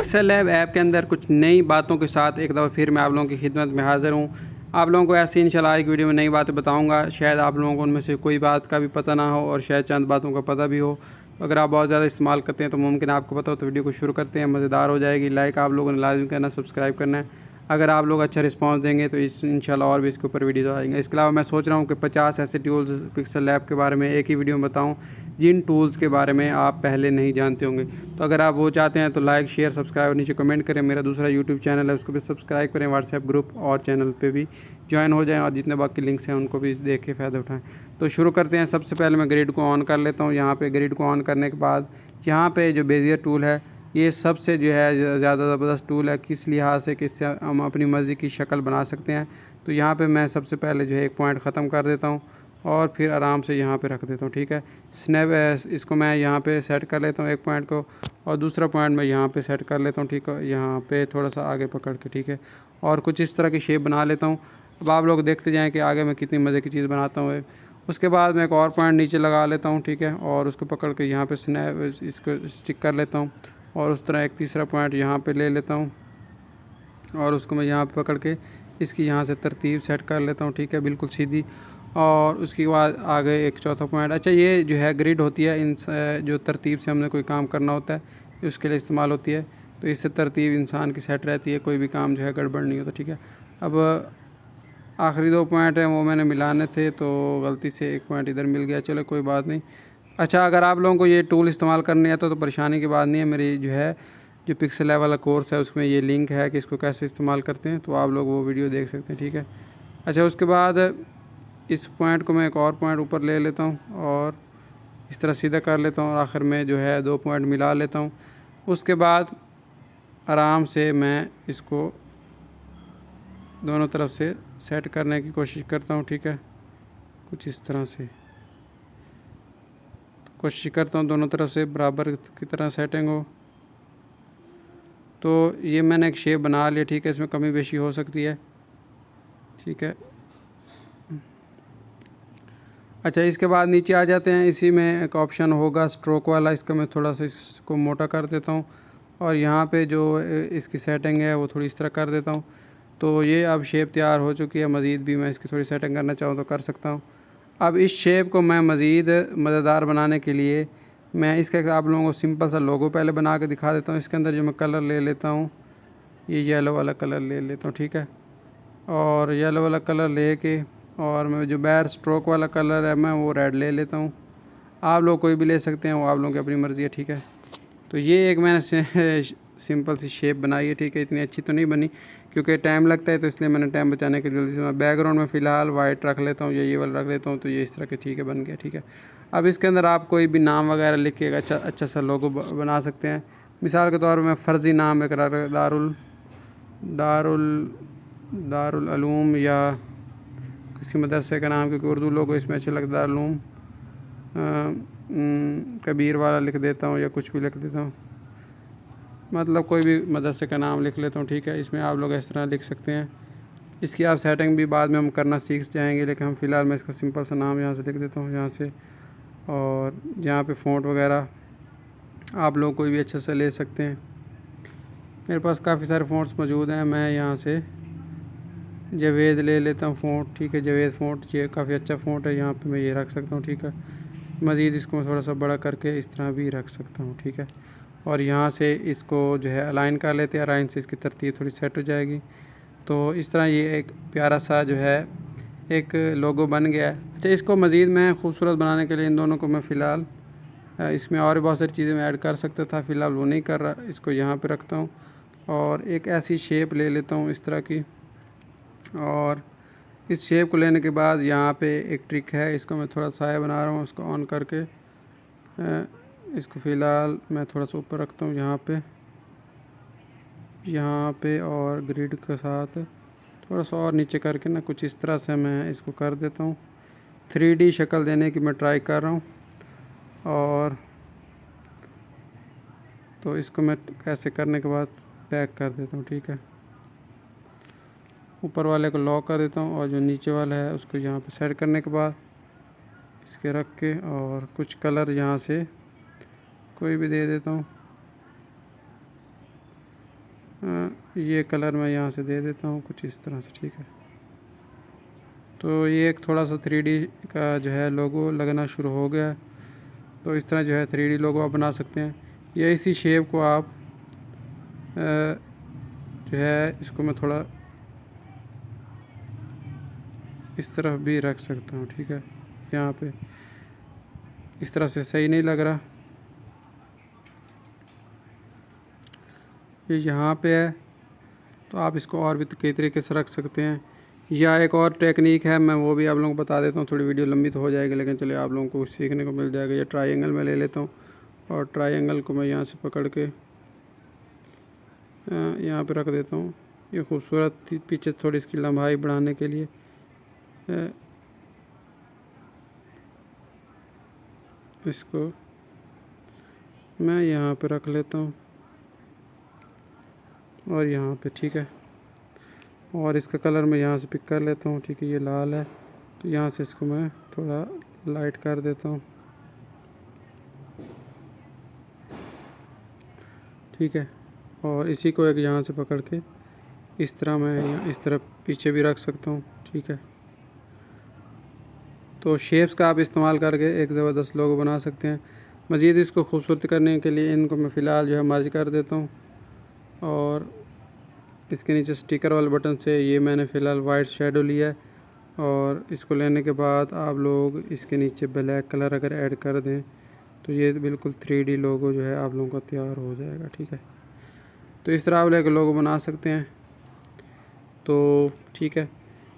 Pixel lab app के अंदर कुछ नई बातों के साथ एक दफ़ा फिर मैं आप लोगों की खिदमत में हाज़िर हूँ। आप लोगों को ऐसी इंशाल्लाह एक वीडियो में नई बातें बताऊँगा। शायद आप लोगों को उनमें से कोई बात का भी पता ना हो और शायद चंद बातों का पता भी हो। अगर आप बहुत ज़्यादा इस्तेमाल करते हैं तो मुमकिन आपको पता हो। तो वीडियो को शुरू करते हैं, मज़ेदार हो जाएगी। लाइक आप लोगों ने लाज़िम करना, सब्सक्राइब करना है। अगर आप लोग अच्छा रिस्पांस देंगे तो इंशाल्लाह और भी इसके ऊपर वीडियो आएंगे। इसके अलावा मैं सोच रहा हूँ कि 50 ऐसे टूल्स पिक्सल लैब के बारे में एक ही वीडियो में बताऊँ जिन टूल्स के बारे में आप पहले नहीं जानते होंगे। तो अगर आप वो चाहते हैं तो लाइक, शेयर, सब्सक्राइब और नीचे कमेंट करें। मेरा दूसरा यूट्यूब चैनल है, उसको भी सब्सक्राइब करें। व्हाट्सएप ग्रुप और चैनल पे भी ज्वाइन हो जाएं और जितने बाकी लिंक्स हैं उनको भी देख के फ़ायदा उठाएं। तो शुरू करते हैं। सबसे पहले मैं ग्रिड को ऑन कर लेता हूँ। यहाँ पे ग्रिड को ऑन करने के बाद यहाँ पे जो बेजियर टूल है ये सबसे जो है ज़्यादा ज़बरदस्त टूल है। किस लिहाज से कि इससे हम अपनी मर्ज़ी की शक्ल बना सकते हैं। तो यहाँ पे मैं सबसे पहले जो है एक पॉइंट ख़त्म कर देता हूँ और फिर आराम से यहाँ पे रख देता हूँ। ठीक है, स्नैप इसको मैं यहाँ पे सेट कर लेता हूँ एक पॉइंट को और दूसरा पॉइंट मैं यहाँ पे सेट कर लेता हूँ। ठीक है, यहाँ पे थोड़ा सा आगे पकड़ के, ठीक है, और कुछ इस तरह की शेप बना लेता हूँ। अब आप लोग देखते जाएँ कि आगे मैं कितनी मज़े की चीज़ बनाता हूँ। उसके बाद मैं एक और पॉइंट नीचे लगा लेता हूँ। ठीक है, और उसको पकड़ के यहाँ पे स्नैप इसको स्टिक कर लेता हूँ और उस तरह एक तीसरा पॉइंट यहाँ पे ले लेता हूँ और उसको मैं यहाँ पे पकड़ के इसकी यहाँ से तरतीब सेट कर लेता हूँ। ठीक है, बिल्कुल सीधी। और उसके बाद आगे एक चौथा पॉइंट। अच्छा, ये जो है ग्रिड होती है, इन जो तरतीब से हमने कोई काम करना होता है उसके लिए इस्तेमाल होती है। तो इससे तरतीब इंसान की सेट रहती है, कोई भी काम जो है गड़बड़ नहीं होता। ठीक है, अब आखिरी दो पॉइंट हैं वो मैंने मिलाने थे तो गलती से एक पॉइंट इधर मिल गया, चलो कोई बात नहीं। अच्छा, अगर आप लोगों को ये टूल इस्तेमाल करने आता तो परेशानी की बात नहीं है। मेरी जो है जो पिक्सल लैब वाला कोर्स है उसमें ये लिंक है कि इसको कैसे इस्तेमाल करते हैं, तो आप लोग वो वीडियो देख सकते हैं। ठीक है, अच्छा, उसके बाद इस पॉइंट को मैं एक और पॉइंट ऊपर ले लेता हूँ और इस तरह सीधा कर लेता हूँ और आखिर में जो है दो पॉइंट मिला लेता हूँ। उसके बाद आराम से मैं इसको दोनों तरफ से सेट करने की कोशिश करता हूँ। ठीक है, कुछ इस तरह से कोशिश करता हूँ दोनों तरफ से बराबर की तरह सेटिंग हो। तो ये मैंने एक शेप बना लिया। ठीक है, इसमें कमी बेशी हो सकती है। ठीक है, अच्छा, इसके बाद नीचे आ जाते हैं। इसी में एक ऑप्शन होगा स्ट्रोक वाला, इसका मैं थोड़ा सा इसको मोटा कर देता हूँ और यहाँ पे जो इसकी सेटिंग है वो थोड़ी इस तरह कर देता हूँ। तो ये अब शेप तैयार हो चुकी है। मज़ीद भी मैं इसकी थोड़ी सेटिंग करना चाहूँ तो कर सकता हूँ। अब इस शेप को मैं मज़ीद मज़ेदार बनाने के लिए मैं इसका आप लोगों को सिंपल सा लोगो पहले बना के दिखा देता हूँ। इसके अंदर जो मैं कलर ले लेता हूँ, ये येलो वाला कलर ले लेता हूँ। ठीक है, और येलो वाला कलर ले के और मैं जो बैर स्ट्रोक वाला कलर है मैं वो रेड ले लेता हूँ। आप लोग कोई भी ले सकते हैं, वो आप लोगों की अपनी मर्ज़ी है। ठीक है, तो ये एक मैंने सिंपल सी शेप बनाई है। ठीक है, इतनी अच्छी तो नहीं बनी क्योंकि टाइम लगता है, तो इसलिए मैंने टाइम बचाने के लिए जल्दी से मैं बैकग्राउंड में फ़िलहाल वाइट रख लेता हूँ या ये वाला रख लेता हूँ। तो ये इस तरह के ठीक है बन गया। ठीक है, अब इसके अंदर आप कोई भी नाम वगैरह लिख के अच्छा सा लोगो बना सकते हैं। मिसाल के तौर पर मैं फ़र्ज़ी नाम एक दारुल अलूम या किसी मदरसे का नाम, क्योंकि उर्दू लोगो इसमें अच्छे लगता है। दारुल कबीर वाला लिख देता हूँ या कुछ भी लिख देता हूँ, मतलब कोई भी मदरसे का नाम लिख लेता हूँ। ठीक है, इसमें आप लोग इस तरह लिख सकते हैं। इसकी आप सेटिंग भी बाद में हम करना सीख जाएंगे, लेकिन हम फ़िलहाल मैं इसका सिंपल सा नाम यहाँ से लिख देता हूँ यहाँ से। और यहाँ पे फ़ॉन्ट वगैरह आप लोग कोई भी अच्छा सा ले सकते हैं। मेरे पास काफ़ी सारे फ़ॉन्ट्स मौजूद हैं। मैं यहाँ से जावेद ले लेता हूँ फ़ॉन्ट। ठीक है, जावेद फ़ॉन्ट ये काफ़ी अच्छा फ़ॉन्ट है, यहाँ पे मैं ये रख सकता हूँ। ठीक है, मज़ीद इसको मैं थोड़ा सा बड़ा करके इस तरह भी रख सकता हूँ। ठीक है, और यहाँ से इसको जो है अलाइन कर लेते हैं। अलाइन से इसकी तरतीब थोड़ी सेट हो जाएगी। तो इस तरह ये एक प्यारा सा जो है एक लोगो बन गया है। अच्छा, इसको मज़ीद मैं खूबसूरत बनाने के लिए इन दोनों को मैं फ़िलहाल इसमें और भी बहुत सारी चीज़ें मैं ऐड कर सकता था, फ़िलहाल वो नहीं कर रहा। इसको यहाँ पे रखता हूँ और एक ऐसी शेप ले लेता हूँ इस तरह की। और इस शेप को लेने के बाद यहाँ पे एक ट्रिक है, इसको मैं थोड़ा साया बना रहा हूँ, उसको ऑन करके इसको फ़िलहाल मैं थोड़ा सा ऊपर रखता हूँ यहाँ पे और ग्रिड के साथ थोड़ा सा और नीचे करके ना कुछ इस तरह से मैं इसको कर देता हूँ। 3D शक्ल देने की मैं ट्राई कर रहा हूँ। और तो इसको मैं ऐसे करने के बाद पैक कर देता हूँ। ठीक है, ऊपर वाले को लॉक कर देता हूँ और जो नीचे वाला है उसको यहाँ पे सेट करने के बाद इसके रख के और कुछ कलर यहाँ से कोई भी दे देता हूँ। ये कलर मैं यहाँ से दे देता हूँ कुछ इस तरह से, ठीक है। तो ये एक थोड़ा सा 3D का जो है लोगो लगना शुरू हो गया। तो इस तरह जो है 3D लोगो आप बना सकते हैं। या इसी शेप को आप जो है इसको मैं थोड़ा इस तरफ भी रख सकता हूँ, ठीक है। यहाँ पे इस तरह से सही नहीं लग रहा, ये यहाँ पे है, तो आप इसको और भी कई तरीके से रख सकते हैं। या एक और टेक्निक है, मैं वो भी आप लोगों को बता देता हूँ। थोड़ी वीडियो लंबी तो हो जाएगी, लेकिन चलिए आप लोगों को सीखने को मिल जाएगा। ये ट्रायंगल में ले लेता हूँ और ट्रायंगल को मैं यहाँ से पकड़ के यहाँ पे रख देता हूँ। ये खूबसूरत पीछे थोड़ी इसकी लंबाई बढ़ाने के लिए इसको मैं यहाँ पे रख लेता हूँ और यहाँ पे, ठीक है। और इसका कलर मैं यहाँ से पिक कर लेता हूँ, ठीक है। ये लाल है, तो यहाँ से इसको मैं थोड़ा लाइट कर देता हूँ, ठीक है। और इसी को एक यहाँ से पकड़ के इस तरह मैं इस तरह पीछे भी रख सकता हूँ, ठीक है। तो शेप्स का आप इस्तेमाल करके एक ज़बरदस्त लोगो बना सकते हैं। मज़ीद इसको खूबसूरत करने के लिए इनको मैं फ़िलहाल जो है मर्ज कर देता हूँ। और इसके नीचे स्टिकर वाले बटन से ये मैंने फ़िलहाल वाइट शेडो लिया है, और इसको लेने के बाद आप लोग इसके नीचे ब्लैक कलर अगर ऐड कर दें तो ये बिल्कुल 3D लोगो जो है आप लोगों का तैयार हो जाएगा, ठीक है। तो इस तरह आप एक लोगो बना सकते हैं। तो ठीक है,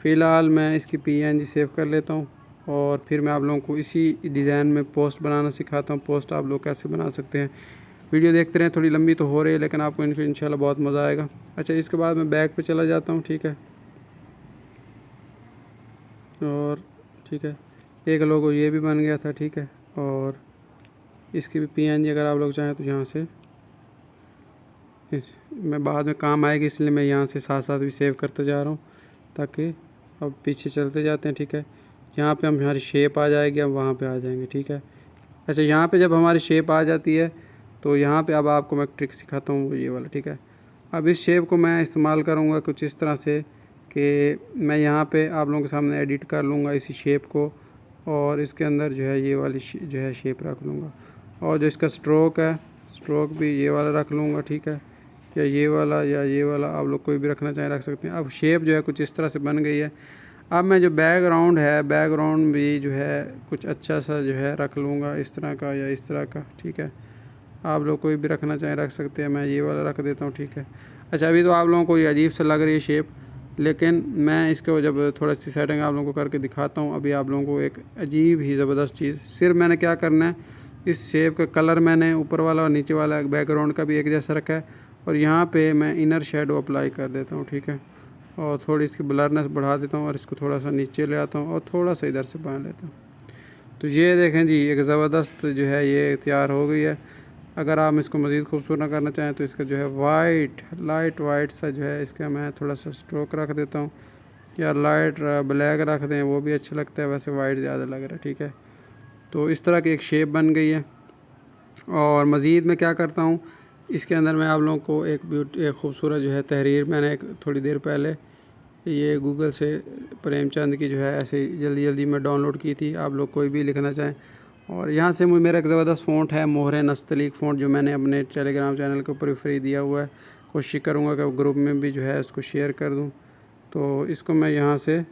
फ़िलहाल मैं इसकी PNG सेव कर लेता हूँ और फिर मैं आप लोगों को इसी डिज़ाइन में पोस्ट बनाना सिखाता हूँ। पोस्ट आप लोग कैसे बना सकते हैं। वीडियो देखते रहें, थोड़ी लंबी तो हो रही है लेकिन आपको इंशाल्लाह बहुत मज़ा आएगा। अच्छा, इसके बाद मैं बैक पे चला जाता हूँ, ठीक है। और ठीक है, एक लोगो ये भी बन गया था, ठीक है। और इसकी भी PNG अगर आप लोग चाहें तो यहाँ से मैं बाद में काम आएगी, इसलिए मैं यहाँ से साथ साथ भी सेव करते जा रहा हूँ, ताकि अब पीछे चलते जाते हैं, ठीक है। यहाँ पे हमारी शेप आ जाएगी, अब वहाँ पे आ जाएंगे, ठीक है। अच्छा, यहाँ पे जब हमारी शेप आ जाती है तो यहाँ पे अब आपको मैं ट्रिक सिखाता हूँ, ये वाला, ठीक है। अब इस शेप को मैं इस्तेमाल करूँगा कुछ इस तरह से कि मैं यहाँ पे आप लोगों के सामने एडिट कर लूँगा इसी शेप को, और इसके अंदर जो है ये वाली जो है शेप रख लूँगा। और जो इसका स्ट्रोक है, स्ट्रोक भी ये वाला रख लूँगा, ठीक है। या ये वाला आप लोग कोई भी रखना चाहें रख सकते हैं। अब शेप जो है कुछ इस तरह से बन गई है। अब मैं जो बैकग्राउंड है, बैकग्राउंड भी जो है कुछ अच्छा सा जो है रख लूँगा, इस तरह का या इस तरह का, ठीक है। आप लोग कोई भी रखना चाहें रख सकते हैं, मैं ये वाला रख देता हूँ, ठीक है। अच्छा, अभी तो आप लोगों को ये अजीब सा लग रही है शेप, लेकिन मैं इसको जब थोड़ा सी सेटिंग आप लोगों को करके दिखाता हूँ। अभी आप लोगों को एक अजीब ही ज़बरदस्त चीज़, सिर्फ मैंने क्या करना है, इस शेप का कलर मैंने ऊपर वाला और नीचे वाला बैकग्राउंड का भी एक जैसा रखा है, और यहाँ पे मैं इनर शेडो अप्लाई कर देता हूँ, ठीक है। और थोड़ी इसकी ब्लरनेस बढ़ा देता हूँ और इसको थोड़ा सा नीचे ले आता हूँ और थोड़ा सा इधर से बांध लेता हूँ। तो ये देखें जी, एक ज़बरदस्त जो है ये तैयार हो गई है। अगर आप इसको मज़ीद खूबसूरत करना चाहें तो इसका जो है वाइट, लाइट वाइट सा जो है इसका मैं थोड़ा सा स्ट्रोक रख देता हूँ, या लाइट ब्लैक रख दें, वो भी अच्छा लगता है। वैसे वाइट ज़्यादा लग रहा है, ठीक है। तो इस तरह की एक शेप बन गई है। और मज़ीद मैं क्या करता हूँ, इसके अंदर मैं आप लोगों को एक खूबसूरत जो है तहरीर मैंने एक थोड़ी देर पहले ये गूगल से प्रेमचंद की जो है ऐसे जल्दी जल्दी में डाउनलोड की थी। आप लोग कोई भी लिखना चाहें, और यहाँ से मेरा एक ज़बरदस्त फ़ॉन्ट है, मोहर नस्तलीक फ़ॉन्ट, जो मैंने अपने टेलीग्राम चैनल के ऊपर फ्री दिया हुआ है। कोशिश करूँगा कि ग्रुप में भी जो है इसको शेयर कर दूँ। तो इसको मैं यहाँ से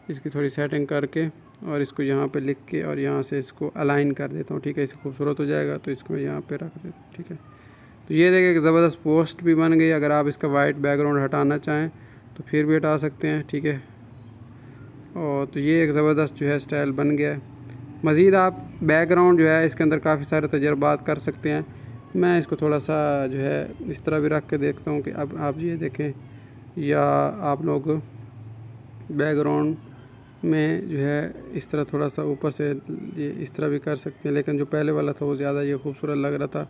इसकी थोड़ी सेटिंग करके और इसको यहाँ पे लिख के और यहाँ से इसको अलाइन कर देता हूँ, ठीक है। इससे खूबसूरत हो जाएगा, तो इसको मैं यहाँ पे रख देता हूँ, ठीक है। तो ये देखिए एक ज़बरदस्त पोस्ट भी बन गई। अगर आप इसका वाइट बैकग्राउंड हटाना चाहें तो फिर भी हटा सकते हैं, ठीक है। और तो ये एक ज़बरदस्त जो है स्टाइल बन गया है। मज़ीद आप बैकग्राउंड जो है इसके अंदर काफ़ी सारे तजर्बात कर सकते हैं। मैं इसको थोड़ा सा जो है इस तरह भी रख के देखता हूँ कि अब आप ये देखें, या आप लोग बैकग्राउंड में जो है इस तरह थोड़ा सा ऊपर से ये इस तरह भी कर सकते हैं, लेकिन जो पहले वाला था वो ज़्यादा ये खूबसूरत लग रहा था,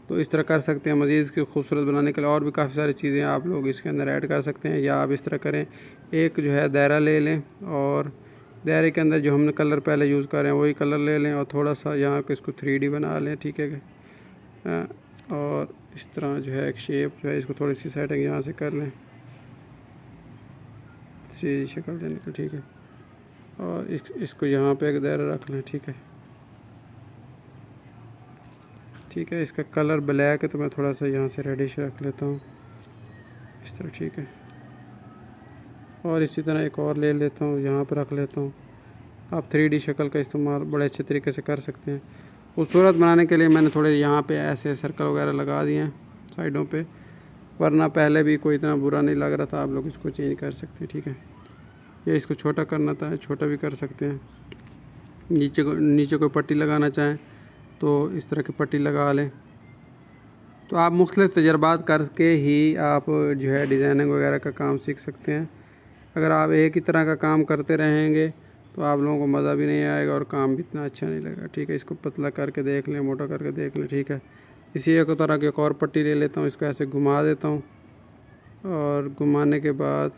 तो इस तरह कर सकते हैं। मज़ीद इसकी खूबसूरत बनाने के लिए और भी काफ़ी सारी चीज़ें आप लोग इसके अंदर ऐड कर सकते हैं। या आप इस तरह करें, एक जो है दायरा ले लें और दायरे के अंदर जो हमने कलर पहले यूज़ कर रहे हैं वही कलर ले लें और थोड़ा सा यहाँ को इसको 3D बना लें, ठीक है। और इस तरह जो है एक शेप जो है इसको थोड़ी सी सेटिंग यहाँ से कर लें, सीधी शक्ल देने को, ठीक है। और इसको यहाँ पे एक दायरा रख लें, ठीक है। ठीक है, इसका कलर ब्लैक है तो मैं थोड़ा सा यहाँ से रेडिश रख लेता हूँ इस तरह, ठीक है। और इसी तरह एक और ले लेता हूँ, यहाँ पर रख लेता हूँ। आप 3D शक्ल का इस्तेमाल बड़े अच्छे तरीके से कर सकते हैं। खूबसूरत बनाने के लिए मैंने थोड़े यहाँ पे ऐसे सर्कल वगैरह लगा दिए हैं साइडों पे, वरना पहले भी कोई इतना बुरा नहीं लग रहा था। आप लोग इसको चेंज कर सकते हैं, ठीक है। या इसको छोटा करना था, छोटा भी कर सकते हैं। नीचे कोई पट्टी लगाना चाहें तो इस तरह की पट्टी लगा लें। तो आप मुख्तलिफ़ तजर्बात करके ही आप जो है डिज़ाइनिंग वगैरह का काम सीख सकते हैं। अगर आप एक ही तरह का काम करते रहेंगे तो आप लोगों को मज़ा भी नहीं आएगा और काम भी इतना अच्छा नहीं लगेगा, ठीक है। इसको पतला करके देख लें, मोटा करके देख लें, ठीक है। इसी एक तरह की एक और पट्टी ले लेता हूँ, इसको ऐसे घुमा देता हूँ और घुमाने के बाद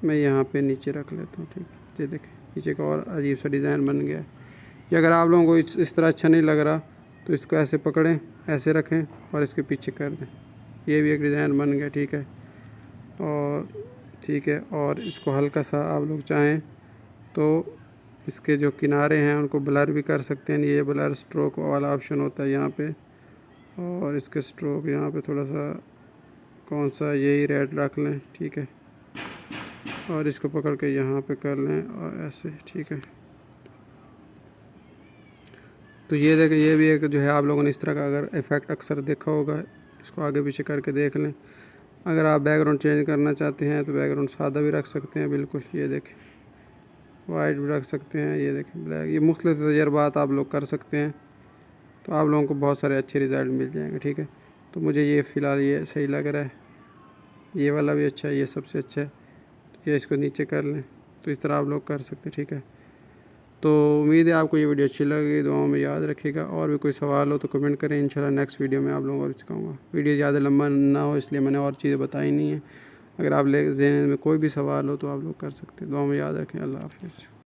मैं यहाँ पे नीचे रख लेता हूँ, ठीक है। ये देखें, नीचे का और अजीब सा डिज़ाइन बन गया है। ये अगर आप लोगों को इस तरह अच्छा नहीं लग रहा तो इसको ऐसे पकड़ें, ऐसे रखें और इसके पीछे कर दें। ये भी एक डिज़ाइन बन गया, ठीक है। और ठीक है, और इसको हल्का सा आप लोग चाहें तो इसके जो किनारे हैं उनको ब्लर भी कर सकते हैं। ये ब्लर स्ट्रोक वाला ऑप्शन होता है यहाँ पे, और इसके स्ट्रोक यहाँ पे थोड़ा सा कौन सा, यही रेड रख लें, ठीक है। और इसको पकड़ के यहाँ पे कर लें और ऐसे, ठीक है। तो ये देखें, ये भी एक जो है आप लोगों ने इस तरह का अगर इफ़ेक्ट अक्सर देखा होगा, इसको आगे पीछे करके देख लें। अगर आप बैकग्राउंड चेंज करना चाहते हैं तो बैकग्राउंड सादा भी रख सकते हैं, बिल्कुल। ये देखें, वाइट भी रख सकते हैं, ये देखें ब्लैक। ये मुख्तलिफ तजर्बात आप लोग कर सकते हैं तो आप लोगों को बहुत सारे अच्छे रिज़ल्ट मिल जाएंगे, ठीक है। तो मुझे ये फ़िलहाल ये सही लग रहा है, ये वाला भी अच्छा है, ये सबसे अच्छा है। ये इसको नीचे कर लें, तो इस तरह आप लोग कर सकते हैं, ठीक है। तो उम्मीद है आपको ये वीडियो अच्छी लगी, दुआओं में याद रखिएगा। और भी कोई सवाल हो तो कमेंट करें, इंशाल्लाह नेक्स्ट वीडियो में आप लोगों को सिखाऊंगा। वीडियो ज़्यादा लंबा ना हो इसलिए मैंने और चीज़ें बताई नहीं है। अगर आप ज़हन में कोई भी सवाल हो तो आप लोग कर सकते हैं। दुआओं में याद रखें। अल्लाह हाफ़िज़।